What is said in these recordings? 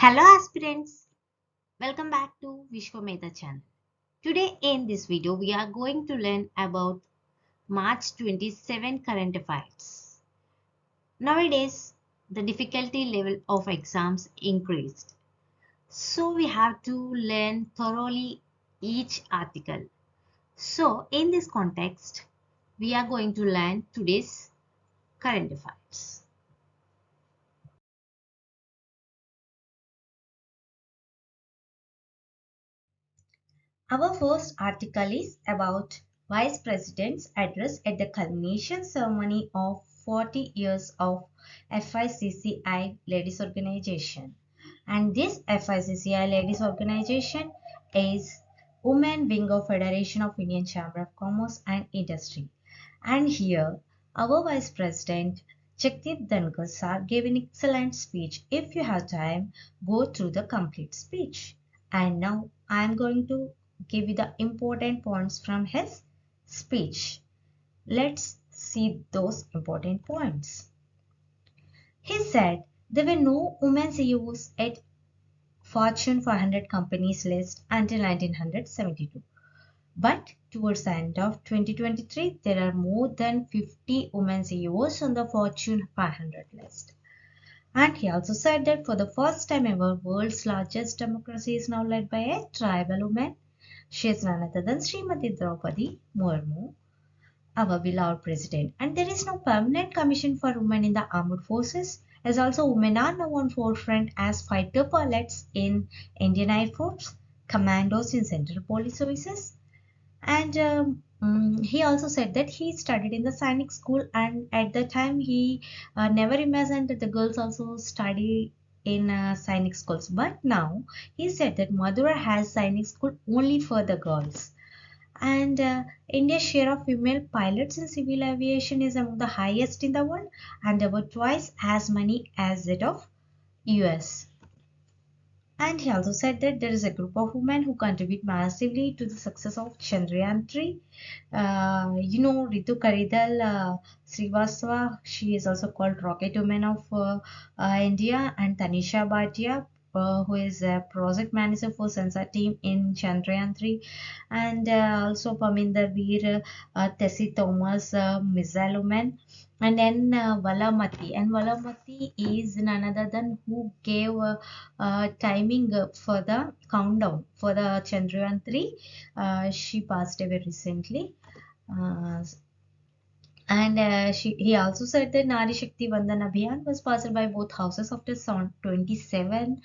Hello aspirants, welcome back to Vishwamedha channel. Today in this video we are going to learn about March 27 current affairs. Nowadays the difficulty level of exams increased. So we have to learn thoroughly each article. So in this context we are going to learn today's current affairs. Our first article is about Vice President's address at the culmination ceremony of 40 years of FICCI Ladies Organization. And this FICCI Ladies Organization is Women Wing of Federation of Indian Chamber of Commerce and Industry. And here, our Vice President Jagdeep Dhankar sir gave an excellent speech. If you have time, go through the complete speech. And now I am going to give you the important points from his speech. Let's see those important points. He said there were no women CEOs at Fortune 500 companies list until 1972. But towards the end of 2023, there are more than 50 women CEOs on the Fortune 500 list. And he also said that for the first time ever, world's largest democracy is now led by a tribal woman. She is none other than Srimati Draupadi Murmu, our beloved president. And there is no permanent commission for women in the armed forces, as also women are now on forefront as fighter pilots in Indian Air Force, commandos in Central Police Services. And he also said that he studied in the Sainik school, and at the time he never imagined that the girls also study in Sainik schools. But now he said that Madura has Sainik school only for the girls. And India's share of female pilots in civil aviation is among the highest in the world and about twice as many as that of US. And he also said that there is a group of women who contribute massively to the success of Chandrayaan 3. Ritu Karidal Srivastava, she is also called Rocket Woman of India, and Tanisha Bhatia, who is a project manager for Sensor team in Chandrayaan 3, and also Paminder Veer, Tessie Thomas, Missile Woman. And then Valamati, and Valamati is none other than who gave timing for the countdown for the Chandrayaan 3. She passed away recently. He also said that Nari Shakti Vandan Abhiyan was passed by both houses after 27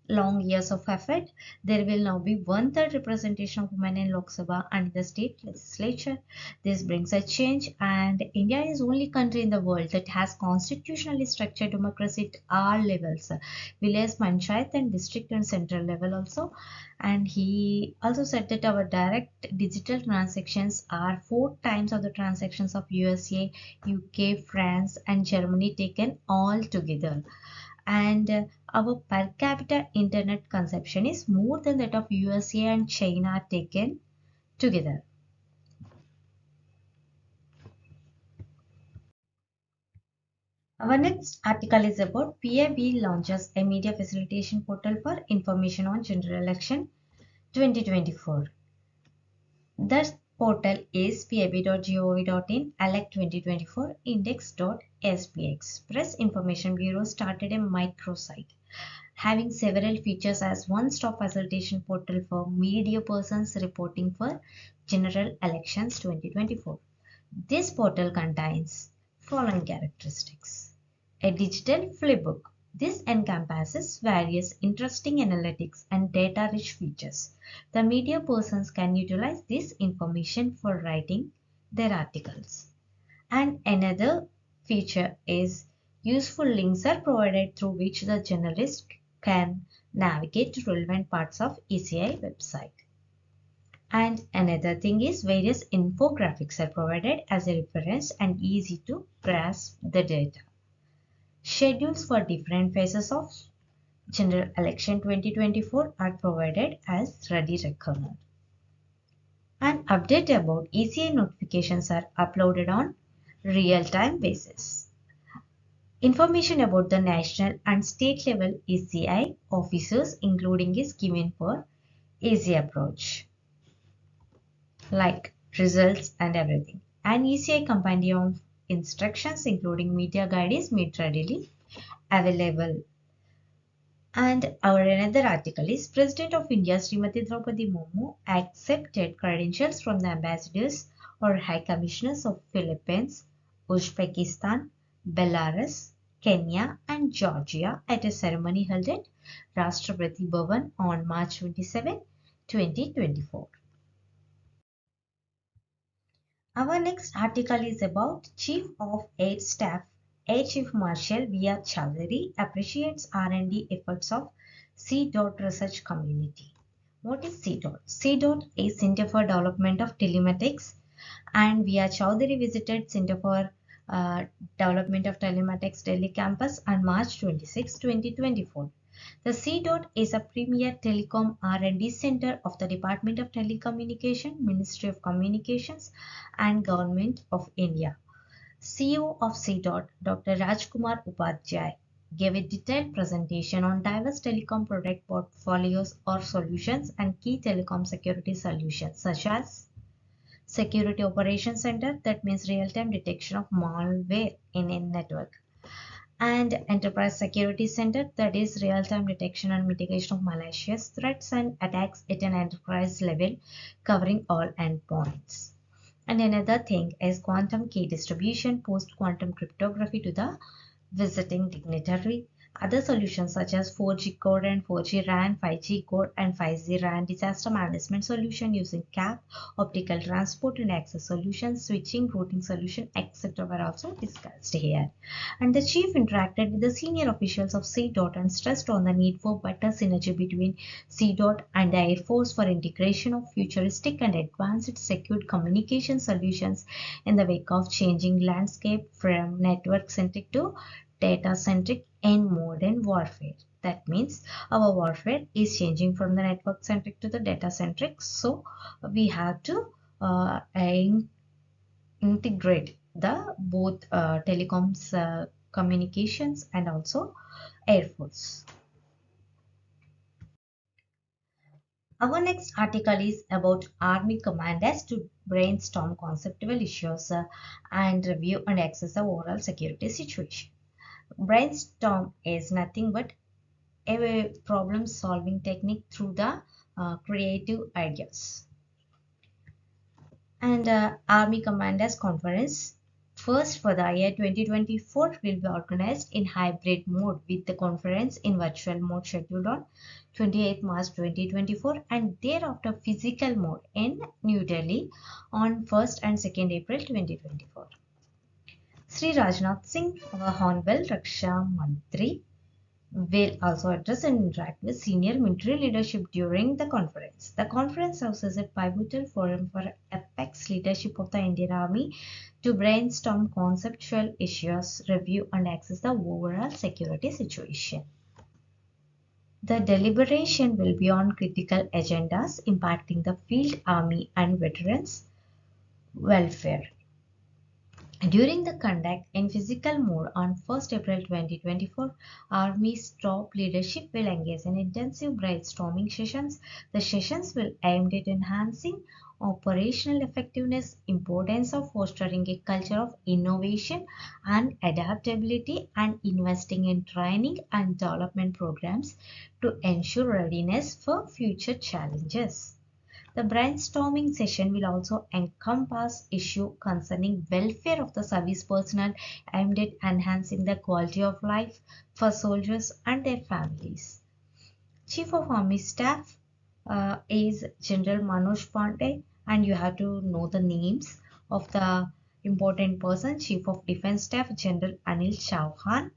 long years of effort. There will now be 1/3 representation of women in Lok Sabha and the state legislature. This brings a change, and India is the only country in the world that has constitutionally structured democracy at all levels, village, panchayat, and district and central level also. And he also said that our direct digital transactions are 4 times of the transactions of USA, UK, France, and Germany taken all together. And our per capita internet consumption is more than that of USA and China taken together. Our next article is about PAB launches a media facilitation portal for information on general election 2024. The portal is pab.gov.in elect 2024 index.spx. Press Information Bureau started a microsite having several features as one-stop facilitation portal for media persons reporting for general elections 2024. This portal contains following characteristics: a digital flipbook. This encompasses various interesting analytics and data-rich features. The media persons can utilize this information for writing their articles. And another feature is useful links are provided through which the journalist can navigate to relevant parts of ECI website. And another thing is various infographics are provided as a reference and easy to grasp the data. Schedules for different phases of General Election 2024 are provided as ready reckoner. An update about ECI notifications are uploaded on real-time basis. Information about the national and state level ACI officers including is given for easy approach, like results and everything. An ECI compendium of instructions including media guide is made readily available. And our another article is President of India Srimati Draupadi Murmu accepted credentials from the ambassadors or high commissioners of Philippines, Uzbekistan, Belarus, Kenya and Georgia at a ceremony held at Rashtrapati Bhavan on March 27, 2024. Our next article is about Chief of Air Staff Air Chief Marshal V.R. Chowdhury appreciates R&D efforts of C. Research Community. What is C. C. is Center for Development of Telematics, and V.R. Chowdhury visited Center for Development of Telematics Delhi campus on March 26, 2024. The C. is a premier telecom R&D center of the Department of Telecommunication, Ministry of Communications and Government of India. CEO of C. Dr. Rajkumar Upadhyay gave a detailed presentation on diverse telecom product portfolios or solutions and key telecom security solutions such as Security Operations Center, that means real-time detection of malware in a network, and Enterprise Security Center, that is real-time detection and mitigation of malicious threats and attacks at an enterprise level covering all endpoints. And another thing is quantum key distribution, post-quantum cryptography to the visiting dignitary. Other solutions such as 4G core and 4G RAN, 5G core and 5G RAN, disaster management solution using CAP, optical transport and access solutions, switching, routing solution, etc. were also discussed here. And the chief interacted with the senior officials of C. And stressed on the need for better synergy between C. and the Air Force for integration of futuristic and advanced secured communication solutions in the wake of changing landscape from network-centric to data-centric in modern warfare. That means our warfare is changing from the network-centric to the data-centric. So we have to integrate the both telecoms, communications and also Air Force. Our next article is about Army commanders to brainstorm conceptual issues and review and assess the overall security situation. Brainstorm is nothing but a problem solving technique through the creative ideas. And Army Commanders Conference, first for the year 2024, will be organized in hybrid mode with the conference in virtual mode scheduled on 28 March 2024 and thereafter physical mode in New Delhi on 1st and 2nd April 2024. Sri Rajnath Singh, our Honorable Raksha Mantri, will also address and interact with senior military leadership during the conference. The conference serves as a pivotal forum for apex leadership of the Indian Army to brainstorm conceptual issues, review and assess the overall security situation. The deliberation will be on critical agendas impacting the field army and veterans' welfare. During the conduct in physical mode on 1st April 2024, Army's top leadership will engage in intensive brainstorming sessions. The sessions will aim at enhancing operational effectiveness, importance of fostering a culture of innovation and adaptability, and investing in training and development programs to ensure readiness for future challenges. The brainstorming session will also encompass issues concerning welfare of the service personnel aimed at enhancing the quality of life for soldiers and their families. Chief of Army Staff is General Manoj Pandey, and you have to know the names of the important person. Chief of Defence Staff General Anil Chauhan,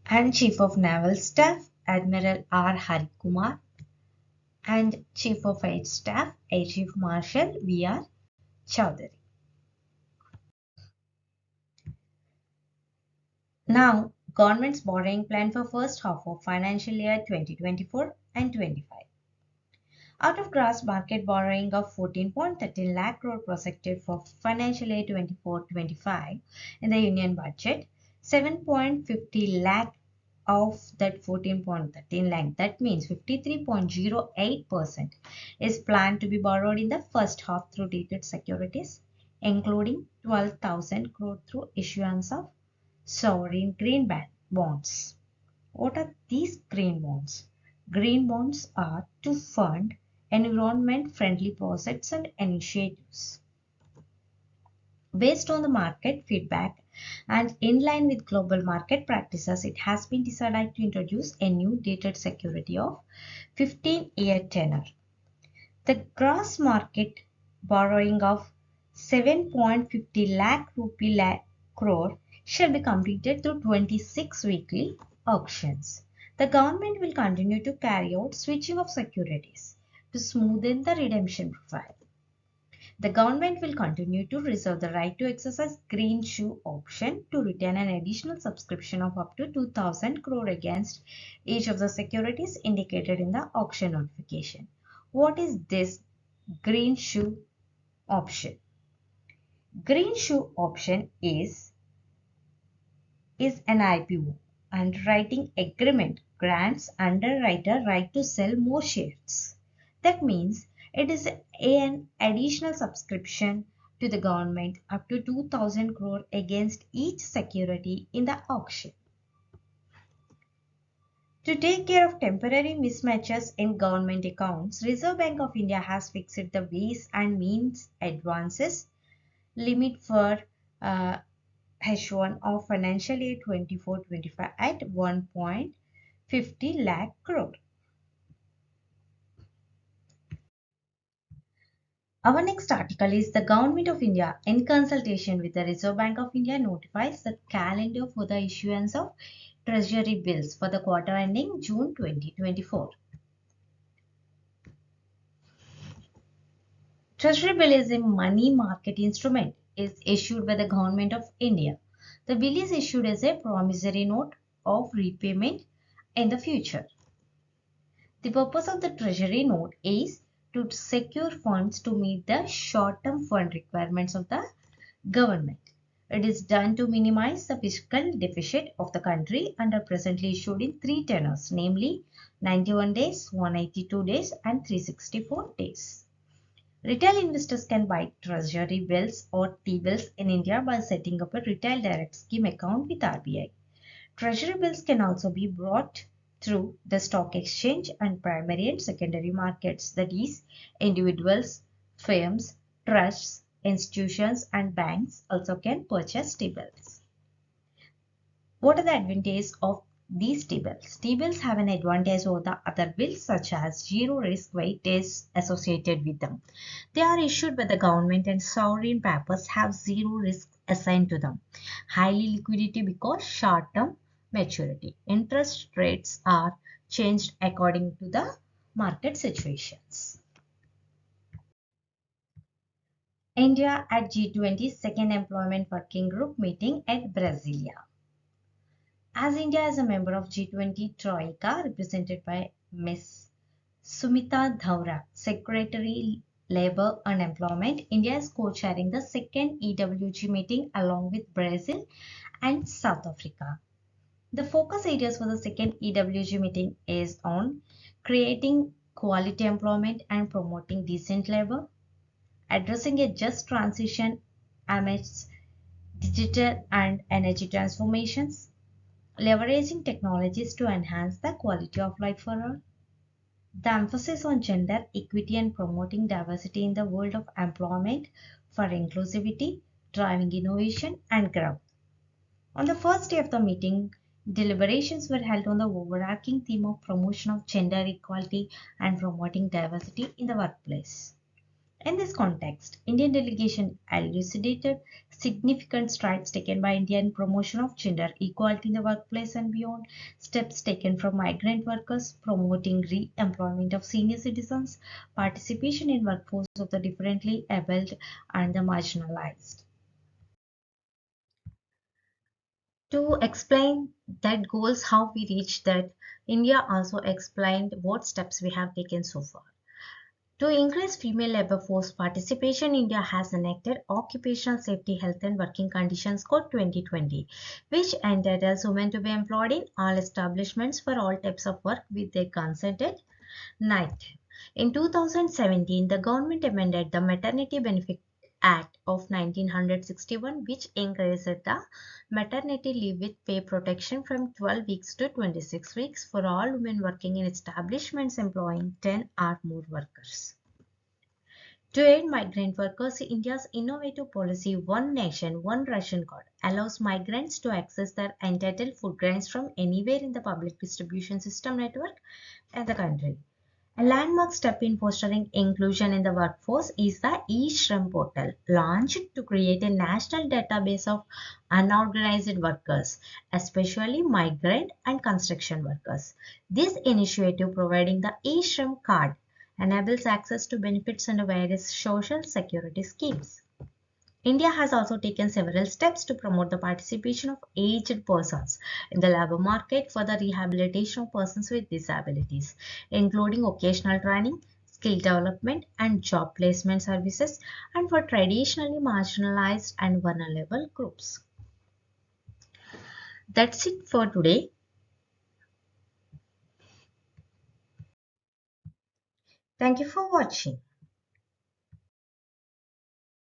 and Chief of Naval Staff Admiral R. Harikumar, and Chief of Air Staff Air Chief Marshal V.R. Chowdhury. Now, government's borrowing plan for first half of financial year 2024 and 25. Out of gross market borrowing of 14.13 lakh crore projected for financial year 24-25 in the Union budget, 7.50 lakh of that 14.13 lakh, that means 53.08% is planned to be borrowed in the first half through dated securities, including 12,000 crore through issuance of sovereign green bonds. What are these green bonds? Green bonds are to fund environment-friendly projects and initiatives. Based on the market feedback and in line with global market practices, it has been decided to introduce a new dated security of 15-year tenor. The gross market borrowing of 7.50 lakh rupee crore shall be completed through 26 weekly auctions. The government will continue to carry out switching of securities to smoothen the redemption profile. The government will continue to reserve the right to exercise green shoe option to retain an additional subscription of up to 2,000 crore against each of the securities indicated in the auction notification. What is this green shoe option? Green shoe option is an IPO, underwriting agreement grants underwriter right to sell more shares. That means it is an additional subscription to the government up to 2,000 crore against each security in the auction. To take care of temporary mismatches in government accounts, Reserve Bank of India has fixed the ways and means advances limit for H1 of financial year 24-25 at 1.50 lakh crore. Our next article is the Government of India, in consultation with the Reserve Bank of India, notifies the calendar for the issuance of treasury bills for the quarter ending June 2024. Treasury bill is a money market instrument. It is issued by the Government of India. The bill is issued as a promissory note of repayment in the future. The purpose of the treasury note is to secure funds to meet the short-term fund requirements of the government. It is done to minimize the fiscal deficit of the country and are presently issued in three tenors, namely 91 days, 182 days and 364 days. Retail investors can buy treasury bills or T-bills in India by setting up a retail direct scheme account with RBI. Treasury bills can also be bought through the stock exchange and primary and secondary markets, that is, individuals, firms, trusts, institutions and banks also can purchase T-bills. What are the advantages of these T-bills? T-bills have an advantage over the other bills such as zero risk weight is associated with them. They are issued by the government and sovereign papers have zero risk assigned to them. Highly liquidity because short-term maturity. Interest rates are changed according to the market situations. India at G20 second employment working group meeting at Brasilia. As India is a member of G20 Troika represented by Ms. Sumita Dhaura, Secretary Labour and Employment, India is co-chairing the second EWG meeting along with Brazil and South Africa. The focus areas for the second EWG meeting is on creating quality employment and promoting decent labor, addressing a just transition amidst digital and energy transformations, leveraging technologies to enhance the quality of life for all, the emphasis on gender equity and promoting diversity in the world of employment for inclusivity, driving innovation and growth. On the first day of the meeting, deliberations were held on the overarching theme of promotion of gender equality and promoting diversity in the workplace. In this context, Indian delegation elucidated significant strides taken by India in promotion of gender equality in the workplace and beyond, steps taken from migrant workers, promoting re-employment of senior citizens, participation in workforce of the differently abled and the marginalized. To explain that goals, how we reached that, India also explained what steps we have taken so far. To increase female labor force participation, India has enacted Occupational Safety, Health and Working Conditions Code 2020, which entitles women to be employed in all establishments for all types of work with their consent at night. In 2017, the government amended the Maternity Benefit Act of 1961, which increased the maternity leave with pay protection from 12 weeks to 26 weeks for all women working in establishments employing 10 or more workers. To aid migrant workers, India's innovative policy One Nation, One Ration Card allows migrants to access their entitled food grains from anywhere in the public distribution system network in the country. A landmark step in fostering inclusion in the workforce is the e-Shram portal, launched to create a national database of unorganized workers, especially migrant and construction workers. This initiative, providing the e-Shram card, enables access to benefits under various social security schemes. India has also taken several steps to promote the participation of aged persons in the labor market for the rehabilitation of persons with disabilities, including occasional training, skill development, and job placement services, and for traditionally marginalized and vulnerable groups. That's it for today. Thank you for watching.